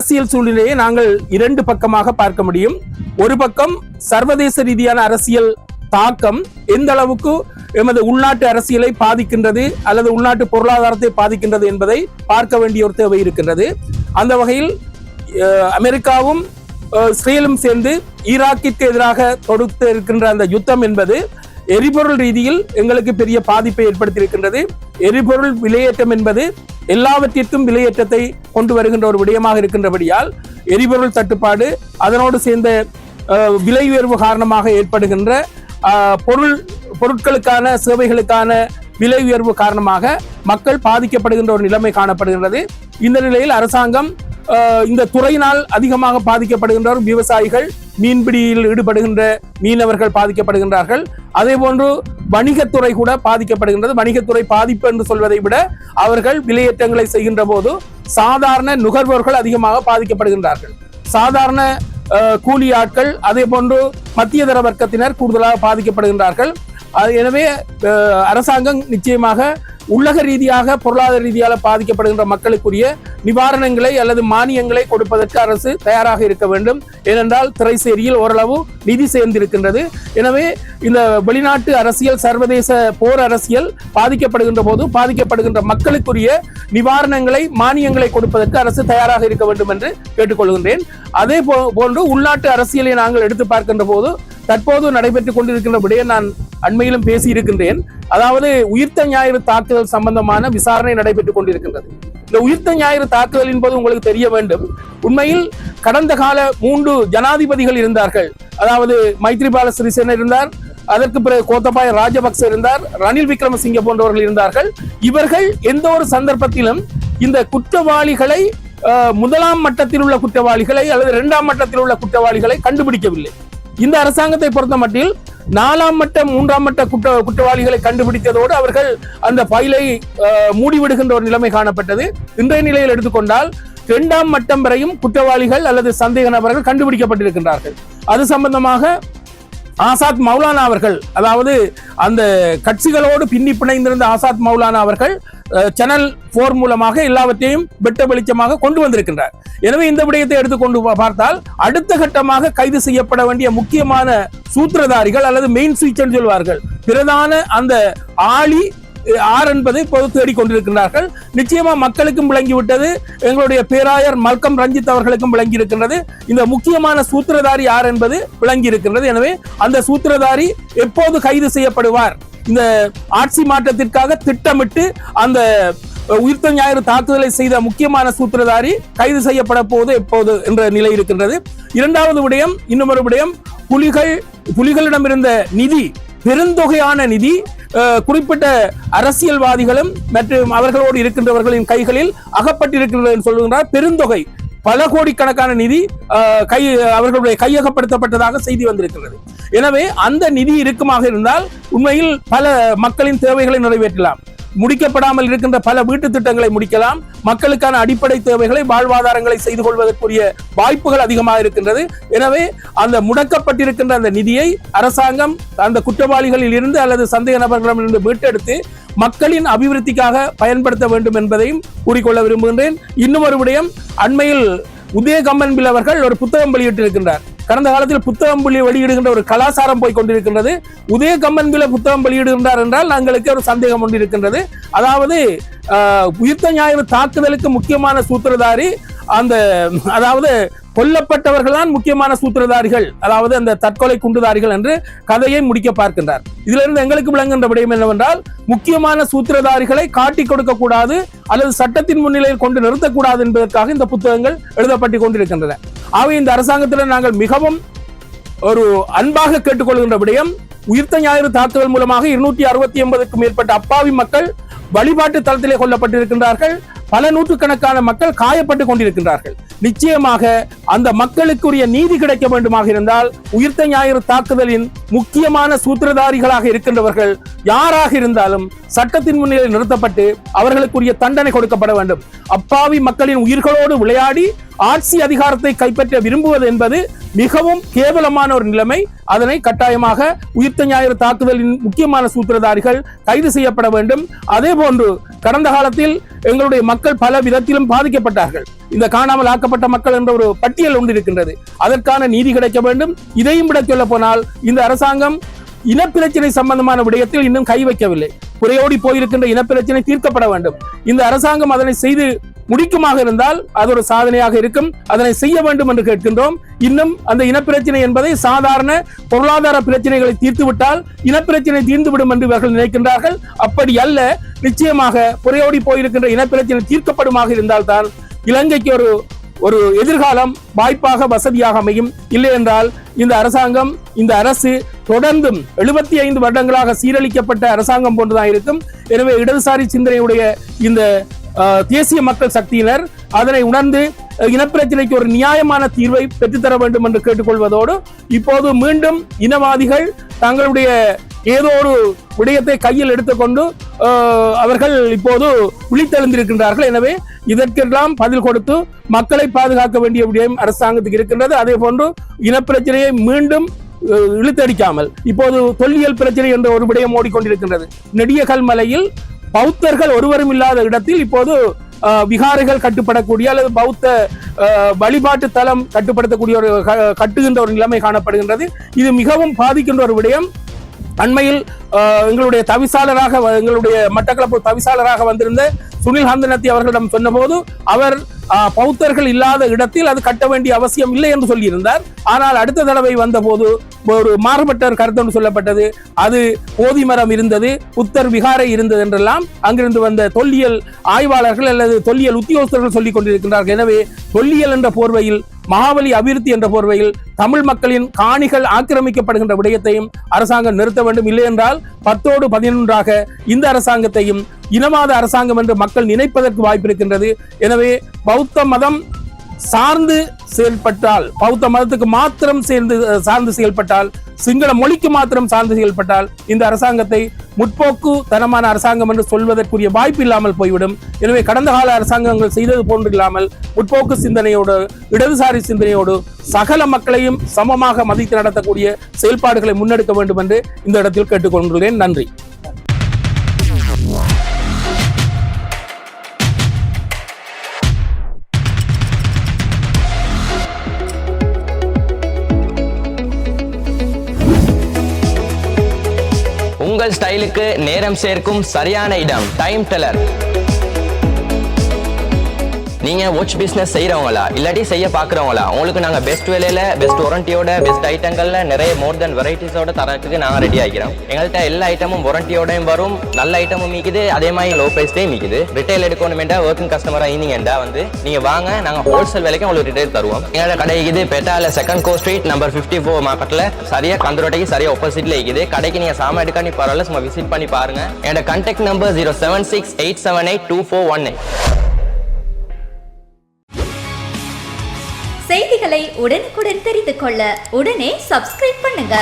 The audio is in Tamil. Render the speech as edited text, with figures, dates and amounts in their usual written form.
அரசியல் சூழ்நிலையை நாங்கள் இரண்டு பக்கமாக பார்க்க முடியும். ஒரு பக்கம் சர்வதேச ரீதியான அரசியல் தாக்கம் எந்த அளவுக்கு எமது உள்நாட்டு அரசியலை பாதிக்கின்றது அல்லது உள்நாட்டு பொருளாதாரத்தை பாதிக்கின்றது என்பதை பார்க்க வேண்டிய ஒரு தேவை இருக்கின்றது. அந்த வகையில் அமெரிக்காவும் இஸ்ரேலும் சேர்ந்து ஈராக்கிற்கு எதிராக தொடுத்து இருக்கின்ற அந்த யுத்தம் என்பது எரிபொருள் ரீதியில் எங்களுக்கு பெரிய பாதிப்பை ஏற்படுத்தியிருக்கின்றது. எரிபொருள் விலையேற்றம் என்பது எல்லாவற்றிற்கும் விலையேற்றத்தை கொண்டு வருகின்ற ஒரு விடயமாக இருக்கின்றபடியால் எரிபொருள் தட்டுப்பாடு அதனோடு சேர்ந்த விலை உயர்வு காரணமாக ஏற்படுகின்ற பொருட்களுக்கான சேவைகளுக்கான விலை உயர்வு காரணமாக மக்கள் பாதிக்கப்படுகின்ற ஒரு நிலைமை காணப்படுகின்றது. இந்த நிலையில் அரசாங்கம் இந்த துறையினால் அதிகமாக பாதிக்கப்படுகின்றவர் விவசாயிகள், மீன்பிடியில் ஈடுபடுகின்ற மீனவர்கள் பாதிக்கப்படுகின்றார்கள். அதே போன்று வணிகத்துறை கூட பாதிக்கப்படுகின்றது. வணிகத்துறை பாதிப்பு என்று சொல்வதை விட அவர்கள் விலையேற்றங்களை செய்கின்ற போது சாதாரண நுகர்வோர்கள் அதிகமாக பாதிக்கப்படுகின்றார்கள். சாதாரண கூலி ஆட்கள் அதே போன்று மத்தியதர வர்க்கத்தினர் கூடுதலாக பாதிக்கப்படுகின்றார்கள். எனவே அரசாங்கம் நிச்சயமாக உலக ரீதியாக பொருளாதார ரீதியாக பாதிக்கப்படுகின்ற மக்களுக்குரிய நிவாரணங்களை அல்லது மானியங்களை கொடுப்பதற்கு அரசு தயாராக இருக்க வேண்டும். ஏனென்றால் திரைசேரியில் ஓரளவு நிதி சேர்ந்திருக்கின்றது. எனவே இந்த வெளிநாட்டு அரசியல், சர்வதேச போர் அரசியல் பாதிக்கப்படுகின்ற போது பாதிக்கப்படுகின்ற மக்களுக்குரிய நிவாரணங்களை, மானியங்களை கொடுப்பதற்கு அரசு தயாராக இருக்க வேண்டும் என்று கேட்டுக்கொள்கின்றேன். அதே போன்று உள்நாட்டு அரசியலை நாங்கள் எடுத்து பார்க்கின்ற போது தற்போது நடைபெற்றுக் கொண்டிருக்கின்ற விடய நான் அண்மையிலும் பேசி இருக்கின்றேன். அதாவது உயிர்த்த ஞாயிறு தாக்குதல் சம்பந்தமான விசாரணை நடைபெற்றுக் கொண்டிருக்கின்றது. இந்த உயிர்த்த ஞாயிறு தாக்குதலின் போது உங்களுக்கு தெரிய வேண்டும், உண்மையில் கடந்த கால 3 ஜனாதிபதிகள் இருந்தார்கள். அதாவது மைத்ரிபால சிறிசேன இருந்தார், அதற்கு பிறகு கோத்தபாய ராஜபக்ச இருந்தார், ரணில் விக்ரமசிங்கே போன்றவர்கள் இருந்தார்கள். இவர்கள் எந்த ஒரு சந்தர்ப்பத்திலும் இந்த குற்றவாளிகளை முதலாம் மட்டத்தில் உள்ள குற்றவாளிகளை அல்லது 2ஆம் மட்டத்தில் உள்ள குற்றவாளிகளை கண்டுபிடிக்கவில்லை. இந்த அரசாங்கத்தை பொறுத்த மட்டில் 4ஆம் மட்ட 3ஆம் மட்ட குற்றவாளிகளை கண்டுபிடித்ததோடு அவர்கள் அந்த ஃபைலை மூடிவிடுகின்ற ஒரு நிலைமை காணப்பட்டது. இன்றைய நிலையில் எடுத்துக்கொண்டால் 2ஆம் மட்டம் வரையும் குற்றவாளிகள் அல்லது சந்தேக நபர்கள் கண்டுபிடிக்கப்பட்டிருக்கின்றார்கள். அது சம்பந்தமாக ஆசாத் மௌலானா அவர்கள், அதாவது அந்த கட்சிகளோடு பின்னி பிணைந்திருந்த ஆசாத் மௌலானா அவர்கள் சேனல் 4 மூலமாக எல்லாவற்றையும் வெட்ட வெளிச்சமாக கொண்டு வந்திருக்கின்றார். எனவே இந்த விடயத்தை எடுத்துக்கொண்டு பார்த்தால் அடுத்த கட்டமாக கைது செய்யப்பட வேண்டிய முக்கியமான சூத்திரதாரிகள் அல்லது மெயின் ஸ்விட்ச் என்று சொல்வார்கள், பிரதான அந்த ஆளி யார் என்பதை இப்போது தேடிக்கொண்டிருக்கிறார்கள். நிச்சயமா மக்களுக்கும் விளங்கிவிட்டது, எங்களுடைய பேராயர் மல்கம் ரஞ்சித் அவர்களுக்கும் விளங்கி இருக்கின்றது. இந்த முக்கியமான சூத்திரதாரி யார் என்பது விளங்கி இருக்கின்றது. எனவே அந்த சூத்திரதாரி எப்போது கைது செய்யப்படுவார்? இந்த ஆட்சி மாற்றத்திற்காக திட்டமிட்டு அந்த உயிர்த்த ஞாயிறு தாக்குதலை செய்த முக்கியமான சூத்திரதாரி கைது செய்யப்பட போது எப்போது என்ற நிலை இருக்கின்றது. இரண்டாவது விடயம், இன்னொரு விடயம், புலிகளிடம் இருந்த நிதி, பெருந்தொகையான நிதி குறிப்பிட்ட அரசியல்வாதிகளும் மற்றும் அவர்களோடு இருக்கின்றவர்களின் கைகளில் அகப்பட்டிருக்கின்றது என்று சொல்லுகின்றார். பெருந்தொகை, பல கோடிக்கணக்கான நிதி அவர்களுடைய கையகப்படுத்தப்பட்டதாக செய்தி வந்திருக்கிறது. எனவே அந்த நிதி இருக்குமாக இருந்தால் உண்மையில் பல மக்களின் தேவைகளை நிறைவேற்றலாம், முடிக்கப்படாமல் இருக்கின்ற பல வீட்டு திட்டங்களை முடிக்கலாம், மக்களுக்கான அடிப்படை தேவைகளை, வாழ்வாதாரங்களை செய்து கொள்வதற்குரிய வாய்ப்புகள் அதிகமாக இருக்கின்றது. எனவே அந்த முடக்கப்பட்டிருக்கின்ற அந்த நிதியை அரசாங்கம் அந்த குற்றவாளிகளில் இருந்து அல்லது சந்தேக நபர்களிடமிருந்து மீட்டெடுத்து மக்களின் அபிவிருத்திக்காக பயன்படுத்த வேண்டும் என்பதையும் கூறிக்கொள்ள விரும்புகின்றேன். இன்னும் ஒரு விடயம், அண்மையில் உதய கம்மன்பில் அவர்கள் ஒரு புத்தகம் வெளியிட்டிருக்கின்றார். கடந்த காலத்தில் புத்தகம் வெளியிடுகின்ற ஒரு கலாச்சாரம் போய் கொண்டிருக்கின்றது. உதய கம்மன்பில புத்தகம் வெளியிடுகின்றார் என்றால் நாங்களுக்கு ஒரு சந்தேகம் ஒன்று இருக்கின்றது. அதாவது உயிர்த்த ஞாயிறு தாக்குதலுக்கு முக்கியமான சூத்திரதாரி அதாவது கொல்லப்பட்டவர்கள் தான் முக்கியமான சூத்திரதாரிகள், அதாவது அந்த தற்கொலை குண்டுதாரிகள் என்று கதையை முடிக்க பார்க்கின்றார். இதிலிருந்து எங்களுக்கு விளங்குகின்ற விடயம் என்னவென்றால், முக்கியமான சூத்திரதாரிகளை காட்டிக் கொடுக்க கூடாது அல்லது சட்டத்தின் முன்னிலையில் கொண்டு நிறுத்தக்கூடாது என்பதற்காக இந்த புத்தகங்கள் எழுதப்பட்டு கொண்டிருக்கின்றன. ஆகவே இந்த அரசாங்கத்தில் நாங்கள் மிகவும் ஒரு அன்பாக கேட்டுக்கொள்கின்ற விடயம், உயிர்த்த ஞாயிறு தாக்குதல் மூலமாக 268க்கும் மேற்பட்ட அப்பாவி மக்கள் வழிபாட்டு தளத்திலே கொல்லப்பட்டிருக்கின்றார்கள். பல நூற்றுக்கணக்கான மக்கள் காயப்பட்டு கொண்டிருக்கின்றார்கள். நிச்சயமாக அந்த மக்களுக்குரிய நீதி கிடைக்க வேண்டுமாக இருந்தால் உயிர்த்த ஞாயிறு தாக்குதலின் முக்கியமான சூத்திரதாரிகளாக இருக்கின்றவர்கள் யாராக இருந்தாலும் சட்டத்தின் முன்னிலையில் நிறுத்தப்பட்டு அவர்களுக்குரிய தண்டனை கொடுக்கப்பட வேண்டும். அப்பாவி மக்களின் உயிர்களோடு விளையாடி ஆட்சி அதிகாரத்தை கைப்பற்ற விரும்புவது என்பது மிகவும் கேவலமான ஒரு நிலைமை. அதனை கட்டாயமாக உயிர்த்த ஞாயிறு தாக்குதலின் முக்கியமான சூத்திரதாரிகள் கைது செய்யப்பட வேண்டும். அதே போன்று கடந்த காலத்தில் எங்களுடைய மக்கள் பல விதத்திலும் பாதிக்கப்பட்டார்கள். இந்த காணாமல் ஆக்கப்பட்ட மக்கள் என்ற ஒரு பட்டியல் ஒன்று இருக்கின்றது. அதற்கான நீதி கிடைக்க வேண்டும். இதையும் விட சொல்ல போனால் இந்த அரசாங்கம் இனப்பிரச்சனை சம்பந்தமான விடயத்தில் இன்னும் கை வைக்கவில்லை. குறையோடி போயிருக்கின்ற இனப்பிரச்சனை தீர்க்கப்பட வேண்டும். இந்த அரசாங்கம் அதனை செய்து முடிக்குமாக இருந்தால் அது ஒரு சாதனையாக இருக்கும். அதனை செய்ய வேண்டும் என்று கேட்கின்றோம். இன்னும் அந்த இனப்பிரச்சனை என்பதை சாதாரண பொருளாதார பிரச்சனைகளை தீர்த்துவிட்டால் இனப்பிரச்சனை தீர்ந்துவிடும் என்று இவர்கள் நினைக்கின்றார்கள். அப்படி அல்ல. நிச்சயமாக குறையோடி போயிருக்கின்ற இனப்பிரச்சனை தீர்க்கப்படுமாக இருந்தால்தான் இலங்கைக்கு ஒரு எதிர்காலம் வாய்ப்பாக வசதியாக அமையும். இல்லை என்றால் இந்த அரசாங்கம், இந்த அரசு தொடர்ந்தும் 75 வருடங்களாக சீரழிக்கப்பட்ட அரசாங்கம் போன்றுதான் இருக்கும். எனவே இடதுசாரி சிந்தனையுடைய இந்த தேசிய மக்கள் சக்தியினர் அதனை உணர்ந்து இனப்பிரச்சனைக்கு ஒரு நியாயமான தீர்வை பெற்றுத்தர வேண்டும் என்று கேட்டுக்கொள்வதோடு, இப்போது மீண்டும் இனவாதிகள் தங்களுடைய ஏதோ ஒரு விடயத்தை கையில் எடுத்துக்கொண்டு அவர்கள் இப்போது விழித்தெழுந்திருக்கின்றார்கள். எனவே இதற்கெல்லாம் பதில் கொடுத்து மக்களை பாதுகாக்க வேண்டிய விடயம் அரசாங்கத்துக்கு இருக்கின்றது. அதே போன்று இனப்பிரச்சனையை மீண்டும் இழுத்தடிக்காமல் இப்போது தொல்லியல் பிரச்சனை என்ற ஒரு விடயம் ஓடிக்கொண்டிருக்கின்றது. நெடியகல்மலையில் பௌத்தர்கள் ஒருவரும் இல்லாத இடத்தில் இப்போது விகாரைகள் கட்டுப்படக்கூடிய அல்லது பௌத்த வழிபாட்டு தலம் கட்டுப்படுத்தக்கூடிய கட்டுகின்ற ஒரு நிலைமை காணப்படுகின்றது. இது மிகவும் பாதிக்கின்ற ஒரு விடயம். அண்மையில் எங்களுடைய தவிசாளராக, எங்களுடைய மட்டக்களப்பு தவிசாளராக வந்திருந்த சுனில் ஹந்தனத்தி அவர்களிடம் சொன்னபோது அவர் பௌத்தர்கள் இல்லாத இடத்தில் அது கட்ட வேண்டிய அவசியம் இல்லை என்று சொல்லியிருந்தார். ஆனால் அடுத்த தடவை வந்த போது ஒரு மாறுபட்ட கருத்து சொல்லப்பட்டது. அது போதி மரம் இருந்தது, புத்தர் விகாரை இருந்தது என்றெல்லாம் அங்கிருந்து வந்த தொல்லியல் ஆய்வாளர்கள் அல்லது தொல்லியல் உத்தியோகஸ்தர்கள் சொல்லிக் கொண்டிருக்கின்றார்கள். எனவே தொல்லியல் என்ற போர்வையில், மகாவலி அபிவிருத்தி என்ற போர்வையில் தமிழ் மக்களின் காணிகள் ஆக்கிரமிக்கப்படுகின்ற விடயத்தையும் அரசாங்கம் நிறுத்த வேண்டும். இல்லை என்றால் 10ஓடு 11ஆக இந்த அரசாங்கத்தையும் இனவாத அரசாங்கம் என்று மக்கள் நினைப்பதற்கு வாய்ப்பு இருக்கின்றது. எனவே பௌத்த மதம் சார்ந்து செயல்பட்டால், பௌத்த மதத்துக்கு மாத்திரம் சார்ந்து செயல்பட்டால், சிங்கள மொழிக்கு மாத்திரம் சார்ந்து செயல்பட்டால் இந்த அரசாங்கத்தை முற்போக்கு தனமான அரசாங்கம் என்று சொல்வதற்குரிய வாய்ப்பு இல்லாமல் போய்விடும். எனவே கடந்த கால அரசாங்கங்கள் செய்தது போன்று இல்லாமல் முற்போக்கு சிந்தனையோடு, இடதுசாரி சிந்தனையோடு சகல மக்களையும் சமமாக மதித்து நடத்தக்கூடிய செயல்பாடுகளை முன்னெடுக்க வேண்டும் என்று இந்த இடத்தில் கேட்டுக்கொண்டுள்ளேன். நன்றி. உங்கள் ஸ்டைலுக்கு நேரம் சேர்க்கும் சரியான இடம் டைம் டெல்லர். நீங்க வாட்ச் பிசினஸ் செய்யறவங்களா இல்லாட்டி செய்ய பாக்குறவங்களா, உங்களுக்கு நாங்க பெஸ்ட் விலையில, பெஸ்ட் வாரண்டியோட, பெஸ்ட் ஐட்டங்கள்ல நிறைய மோர் தென் வெரைட்டிஸோட தரத்துக்கு நாங்க ரெடி ஆகிறோம். எங்கள்கிட்ட எல்லா ஐட்டமும் வாரண்டியோடையும் வரும், நல்ல ஐட்டமும் மீக்குது, அதே மாதிரி லோ பிரைஸ்லயும் மீக்குது. ரிட்டைல் எடுக்கணுமெண்டா, ஒர்க்கிங் கஸ்டமரா இருந்தீங்கடா வந்து நீங்க வாங்க, நாங்க ஹோல்சேல் விலைக்கு உங்களுக்கு ரிட்டைல் தருவோம். எங்களோட கடை இருக்குது பெட்டால 2nd கோ ஸ்ட்ரீட் நம்பர் 54 மார்க்கெட்ல, சரியா கந்தரோட்டைக்கு சரியா ஆப்போசிட்ல இருக்குது. கடைக்கு நீங்க சாமான் எடுக்கானி பரவாயில்ல, சும்மா விசிட் பண்ணி பாருங்க. என்னோட கான்டாக்ட் நம்பர் 0768782482418. செய்திகளை உடனுக்குடன் தெரிந்து கொள்ள உடனே சப்ஸ்கிரைப் பண்ணுங்க.